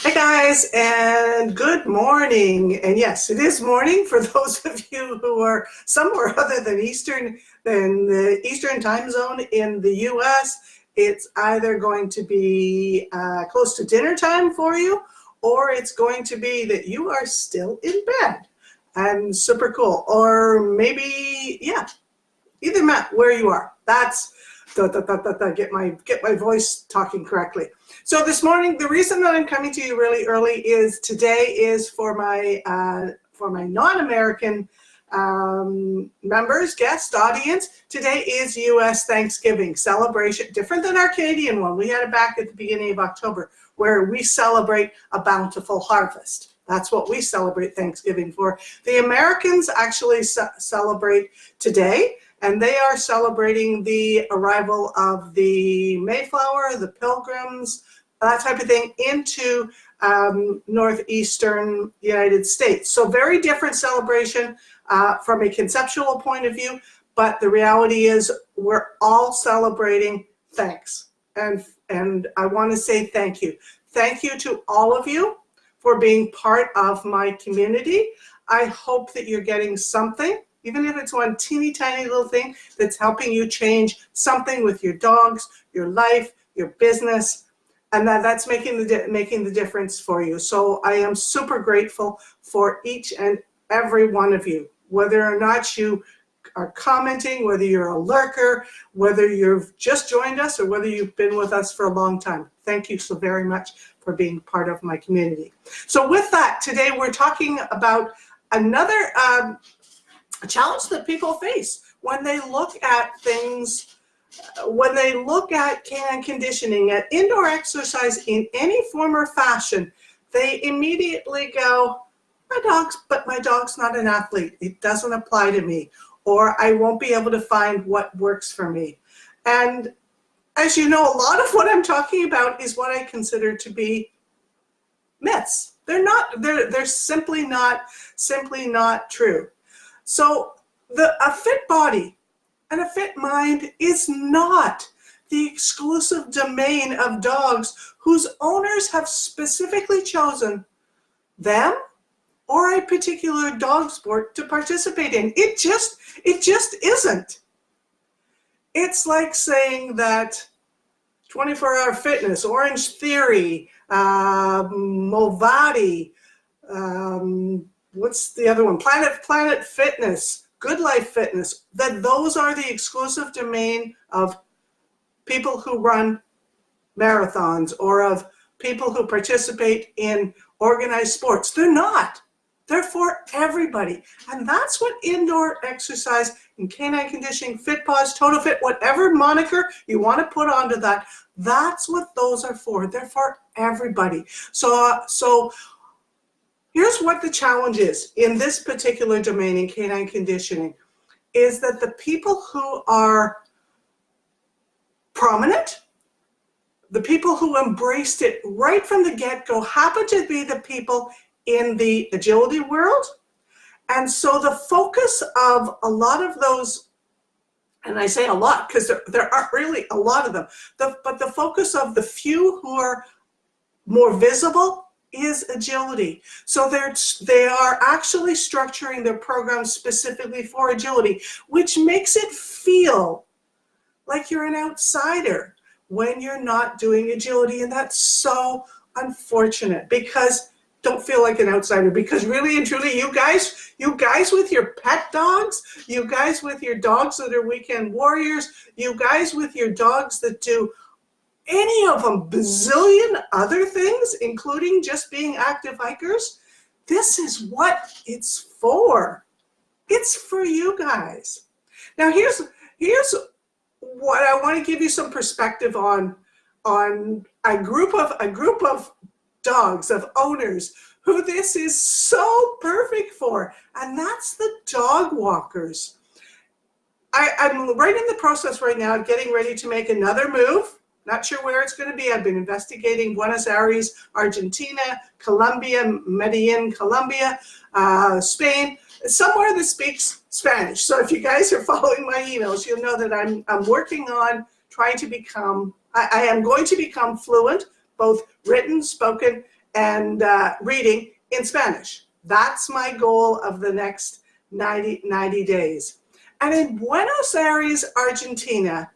Hey guys, and good morning. And yes, it is morning for those of you who are somewhere other than the Eastern time zone in the US. It's either going to be close to dinner time for you, or it's going to be that you are still in bed. And super cool. Or maybe, yeah, either Matt, where you are. That's get my voice talking correctly. So this morning, the reason that I'm coming to you really early is today is for my non-American members, guest audience. Today is U.S. Thanksgiving celebration, different than our Canadian one. We had it back at the beginning of October, where we celebrate a bountiful harvest. That's what we celebrate Thanksgiving for. The Americans actually celebrate today. And they are celebrating the arrival of the Mayflower, the Pilgrims, that type of thing, into northeastern United States. So very different celebration from a conceptual point of view, but the reality is we're all celebrating thanks. And I want to say thank you. Thank you to all of you for being part of my community. I hope that you're getting something, even if it's one teeny tiny little thing that's helping you change something with your dogs, your life, your business, and that's making the difference for you. So I am super grateful for each and every one of you, whether or not you are commenting, whether you're a lurker, whether you've just joined us, or whether you've been with us for a long time. Thank you so very much for being part of my community. So with that, today we're talking about another a challenge that people face when they look at things, when they look at canine conditioning, at indoor exercise in any form or fashion. They immediately go, my dog's not an athlete. It doesn't apply to me, or I won't be able to find what works for me. And as you know, a lot of what I'm talking about is what I consider to be myths. They're simply not true. So a fit body and a fit mind is not the exclusive domain of dogs whose owners have specifically chosen them or a particular dog sport to participate in. It just isn't. It's like saying that 24-Hour Fitness, Orange Theory, Movati, what's the other one? Planet Fitness, Good Life Fitness, that those are the exclusive domain of people who run marathons or of people who participate in organized sports. They're not. They're for everybody. And that's what indoor exercise and canine conditioning, Fit Paws, Total Fit, whatever moniker you want to put onto that, that's what those are for. They're for everybody. So here's what the challenge is in this particular domain in canine conditioning, is that the people who are prominent, the people who embraced it right from the get-go, happen to be the people in the agility world. And so the focus of a lot of those, and I say a lot because there aren't really a lot of them, but the focus of the few who are more visible is agility. So they are actually structuring their programs specifically for agility, which makes it feel like you're an outsider when you're not doing agility. And that's so unfortunate, because don't feel like an outsider, because really and truly, you guys with your pet dogs, you guys with your dogs that are weekend warriors, you guys with your dogs that do any of them bazillion other things, including just being active hikers, this is what it's for. It's for you guys. Now here's what I want to give you some perspective on a group of dogs, of owners who this is so perfect for, and that's the dog walkers. I'm right in the process right now of getting ready to make another move. Not sure where it's going to be. I've been investigating Buenos Aires, Argentina, Colombia, Medellin, Colombia, Spain, somewhere that speaks Spanish. So if you guys are following my emails, you'll know that I'm working on trying to become, I am going to become fluent, both written, spoken, and reading in Spanish. That's my goal of the next 90 days. And in Buenos Aires, Argentina,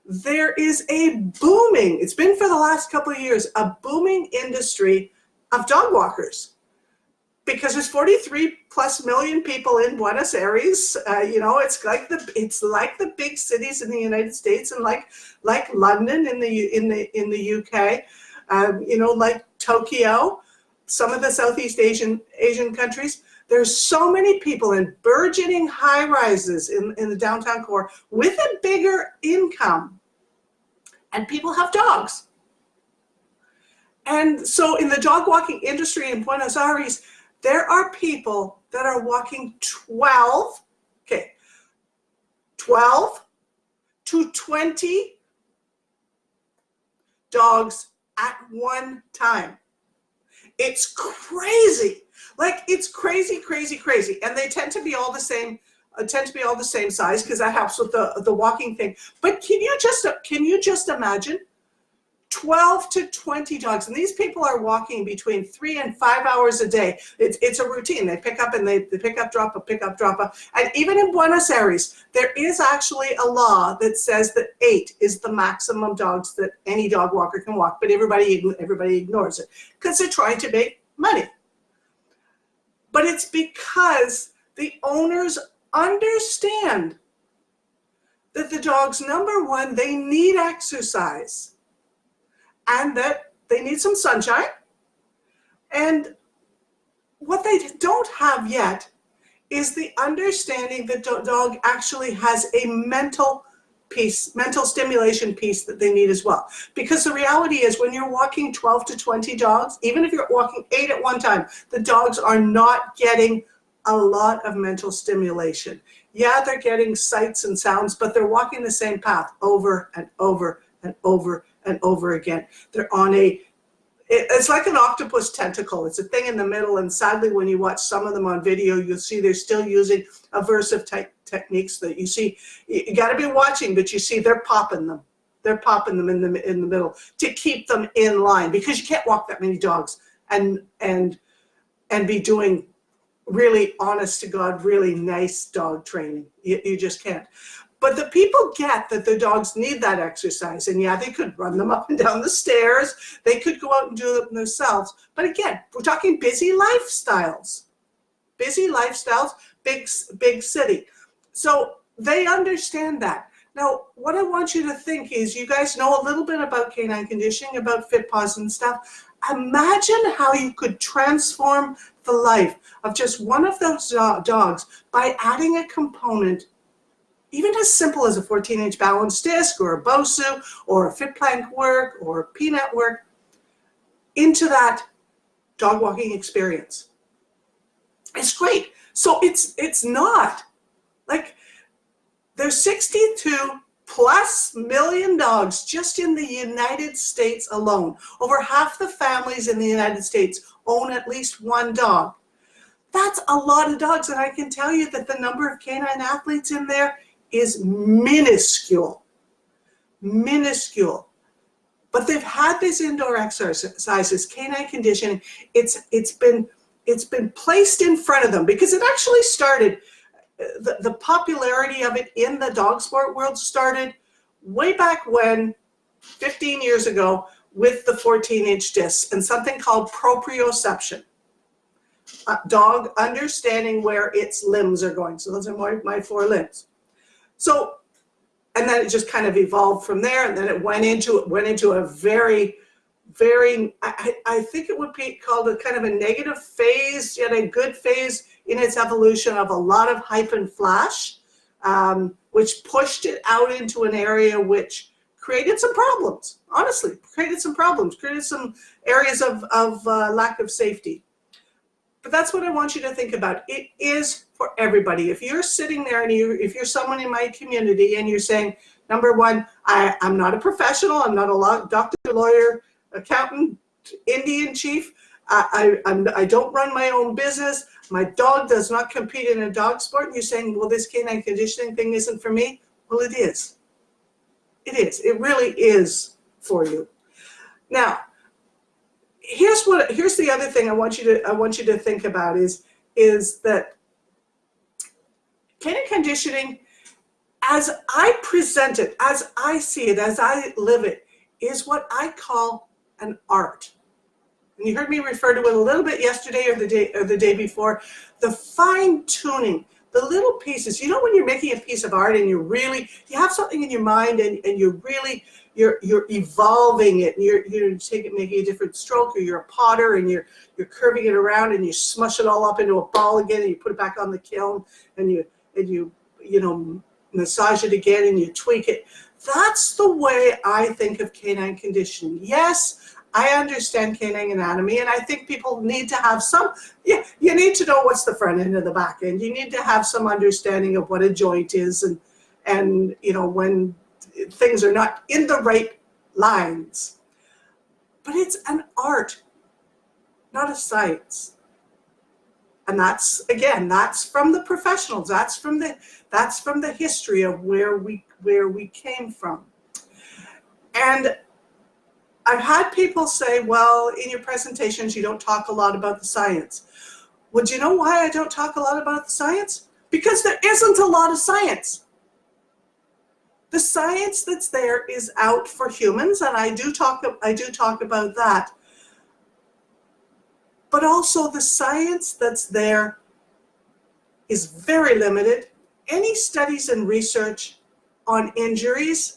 there is a booming, it's been for the last couple of years, a booming industry of dog walkers. Because there's 43 plus million people in Buenos Aires. It's like the big cities in the United States, and like London in the UK. Like Tokyo, some of the Southeast Asian countries. There's so many people in burgeoning high rises in the downtown core with a bigger income, and people have dogs. And so in the dog walking industry in Buenos Aires, there are people that are walking 12 to 20 dogs at one time. It's crazy. Like, it's crazy. And they tend to be all the same size, because that helps with the walking thing. But can you just imagine 12 to 20 dogs, and these people are walking between 3 and 5 hours a day. It's a routine. They pick up and they pick up, drop up. And even in Buenos Aires, there is actually a law that says that 8 is the maximum dogs that any dog walker can walk, but everybody ignores it because they're trying to make money. But it's because the owners understand that the dogs, number one, they need exercise, and that they need some sunshine. And what they don't have yet is the understanding that the dog actually has a mental stimulation piece that they need as well. Because the reality is, when you're walking 12 to 20 dogs, even if you're walking 8 at one time, the dogs are not getting a lot of mental stimulation. Yeah, they're getting sights and sounds, but they're walking the same path over and over and over and over again. They're on it's like an octopus tentacle. It's a thing in the middle, and sadly, when you watch some of them on video, you'll see they're still using aversive techniques that you see. You got to be watching, but you see they're popping them. They're popping them in the middle to keep them in line, because you can't walk that many dogs and be doing really honest to God, really nice dog training. You just can't. But the people get that the dogs need that exercise. And yeah, they could run them up and down the stairs. They could go out and do it themselves. But again, we're talking busy lifestyles, big city. So they understand that. Now, what I want you to think is, you guys know a little bit about canine conditioning, about fit paws and stuff. Imagine how you could transform the life of just one of those dogs by adding a component, even as simple as a 14-inch balance disc or a BOSU or a fit plank work or peanut work, into that dog walking experience. It's great. So it's not like, there's 62 plus million dogs just in the United States alone. Over half the families in the United States own at least one dog. That's a lot of dogs, and I can tell you that the number of canine athletes in there is minuscule. But they've had these indoor exercises, canine conditioning. It's been placed in front of them, because it actually started, the popularity of it in the dog sport world started way back when, 15 years ago, with the 14-inch discs and something called proprioception. Dog understanding where its limbs are going. So those are my 4 limbs. So, and then it just kind of evolved from there, and then it went into a very, very, I think it would be called a kind of a negative phase, yet a good phase in its evolution, of a lot of hype and flash, which pushed it out into an area which created some problems. Honestly, created some areas of lack of safety. But that's what I want you to think about. It is for everybody. If you're sitting there and if you're someone in my community and you're saying, number one, I'm not a professional, I'm not a doctor, lawyer, accountant, Indian chief, I don't run my own business, my dog does not compete in a dog sport, and you're saying, well, this canine conditioning thing isn't for me. Well, it is. It is. It really is for you. Now, here's the other thing I want you to think about is that canine conditioning, as I present it, as I see it, as I live it, is what I call an art. And you heard me refer to it a little bit yesterday or the day before. The fine tuning, the little pieces. You know, when you're making a piece of art and you have something in your mind and you're evolving it, and you're making a different stroke, or you're a potter and you're curving it around and you smush it all up into a ball again and you put it back on the kiln and you massage it again and you tweak it. That's the way I think of canine conditioning. Yes, I understand canine anatomy, and I think people need to have you need to know what's the front end and the back end. You need to have some understanding of what a joint is and when things are not in the right lines. But it's an art, not a science. And that's from the professionals. That's from the history of where we came from. And I've had people say, well, in your presentations, you don't talk a lot about the science. Well, do you know why I don't talk a lot about the science? Because there isn't a lot of science. The science that's there is out for humans, and I do talk about that. But also the science that's there is very limited. Any studies and research on injuries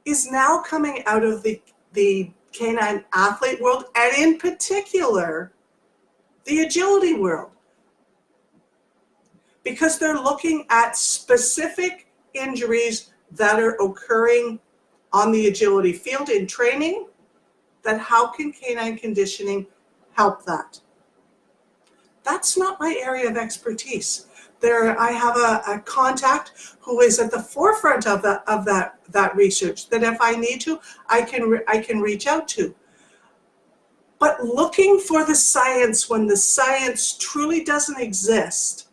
is now coming out of the canine athlete world, and in particular, the agility world. Because they're looking at specific injuries that are occurring on the agility field in training, that how can canine conditioning help that? That's not my area of expertise. I have a contact who is at the forefront of that research, that if I need to, I can reach out to. But looking for the science when the science truly doesn't exist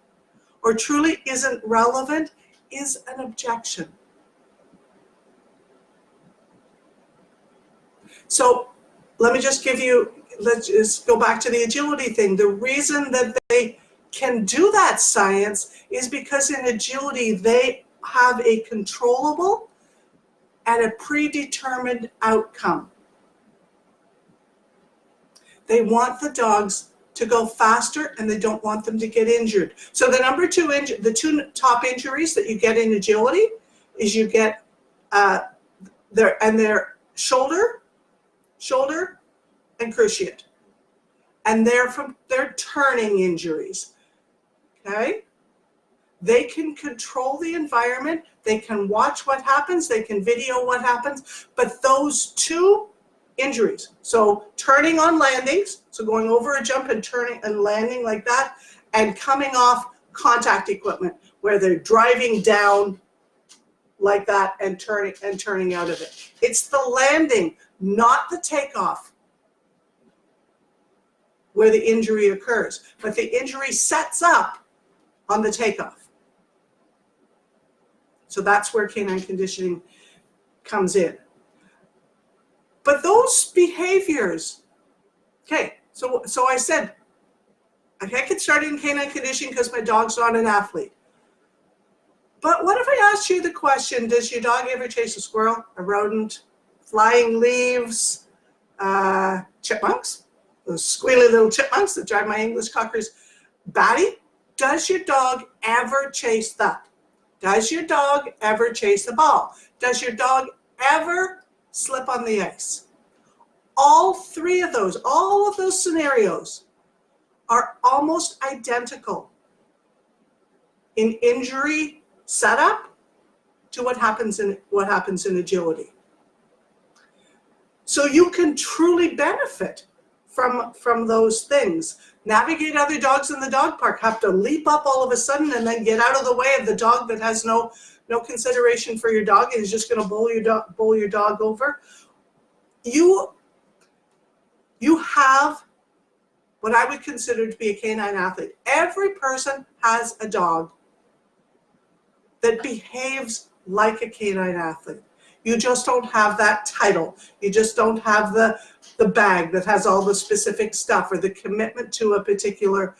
or truly isn't relevant is an objection. So let's just go back to the agility thing. The reason that they can do that science is because in agility they have a controllable and a predetermined outcome. They want the dogs to go faster and they don't want them to get injured. So the two top injuries that you get in agility is you get their shoulder and cruciate. And they're turning injuries. Okay? They can control the environment, they can watch what happens, they can video what happens, but those two injuries, so turning on landings, so going over a jump and turning and landing like that, and coming off contact equipment where they're driving down like that and turning out of it. It's the landing, not the takeoff, where the injury occurs, but the injury sets up on the takeoff. So that's where canine conditioning comes in. But those behaviors, okay, so I said, I can't get started in canine conditioning because my dog's not an athlete. But what if I asked you the question, does your dog ever chase a squirrel, a rodent, flying leaves, chipmunks, those squealy little chipmunks that drive my English cockers batty? Does your dog ever chase that? Does your dog ever chase the ball? Does your dog ever slip on the ice? All of those scenarios are almost identical in injury setup to what happens in agility. So you can truly benefit from those things. Navigate other dogs in the dog park, have to leap up all of a sudden and then get out of the way of the dog that has no consideration for your dog and is just going to bowl your dog over. You have what I would consider to be a canine athlete. Every person has a dog that behaves like a canine athlete. You just don't have that title. You just don't have the the bag that has all the specific stuff or the commitment to a particular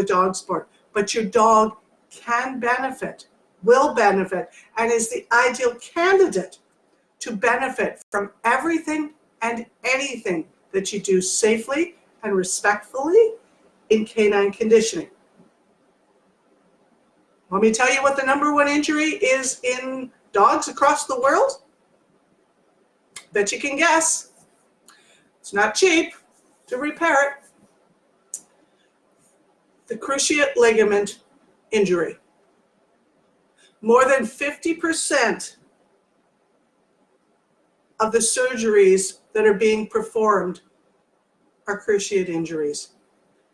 dog sport. But your dog can benefit, will benefit, and is the ideal candidate to benefit from everything and anything that you do safely and respectfully in canine conditioning. Want me to tell you what the #1 injury is in dogs across the world? Bet you can guess. It's not cheap to repair it. The cruciate ligament injury. More than 50% of the surgeries that are being performed are cruciate injuries,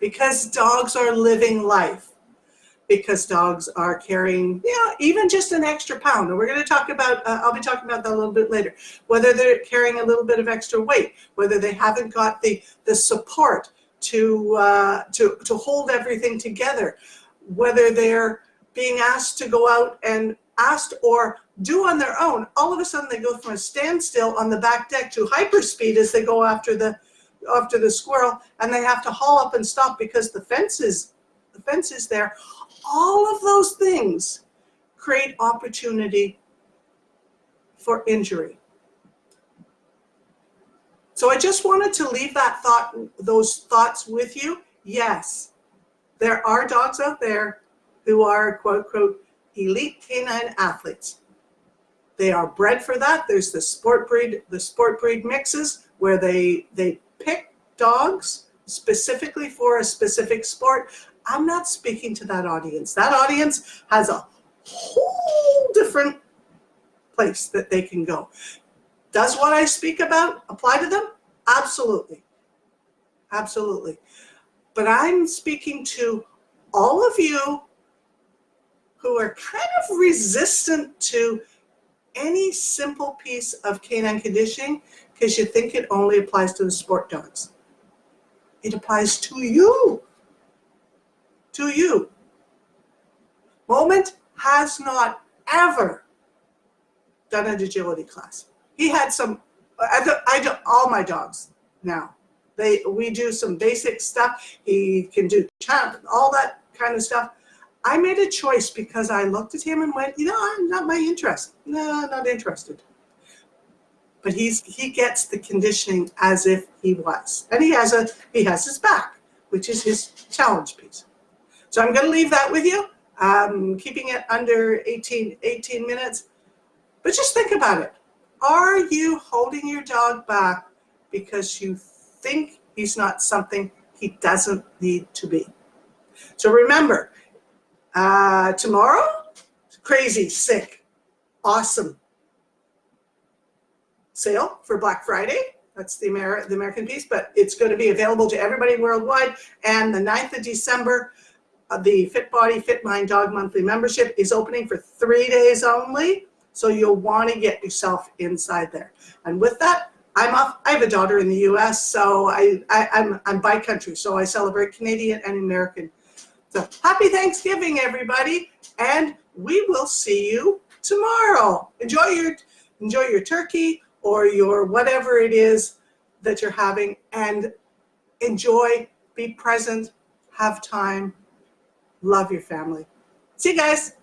because dogs are living life, because dogs are carrying, even just an extra pound. And we're going to talk about, I'll be talking about that a little bit later, whether they're carrying a little bit of extra weight, whether they haven't got the support to hold everything together, whether they're being asked to go out and asked or do on their own. All of a sudden they go from a standstill on the back deck to hyperspeed as they go after the squirrel, and they have to haul up and stop because the fence is there. All of those things create opportunity for injury. So I just wanted to leave those thoughts with you. Yes, there are dogs out there who are, quote, quote, elite canine athletes. They are bred for that. There's the sport breed mixes where they pick dogs specifically for a specific sport. I'm not speaking to that audience. That audience has a whole different place that they can go. Does what I speak about apply to them? Absolutely. Absolutely. But I'm speaking to all of you who are kind of resistant to any simple piece of canine conditioning because you think it only applies to the sport dogs. It applies to you. To you. Moment has not ever done an agility class. He had some, I do all my dogs now. We do some basic stuff. He can do all that kind of stuff. I made a choice because I looked at him and went, I'm not my interest. No, not interested. But he gets the conditioning as if he was. And he has his back, which is his challenge piece. So I'm going to leave that with you. Keeping it under 18 minutes. But just think about it. Are you holding your dog back because you think he's not something he doesn't need to be? So remember, tomorrow, crazy, sick, awesome sale for Black Friday. That's the American piece, but it's going to be available to everybody worldwide. And the 9th of December, the Fit Body, Fit Mind Dog Monthly membership is opening for 3 days only. So you'll want to get yourself inside there. And with that, I'm off. I have a daughter in the U.S., so I'm bi-country. So I celebrate Canadian and American. So happy Thanksgiving, everybody, and we will see you tomorrow. Enjoy your turkey or your whatever it is that you're having, and enjoy, be present, have time, love your family. See you guys.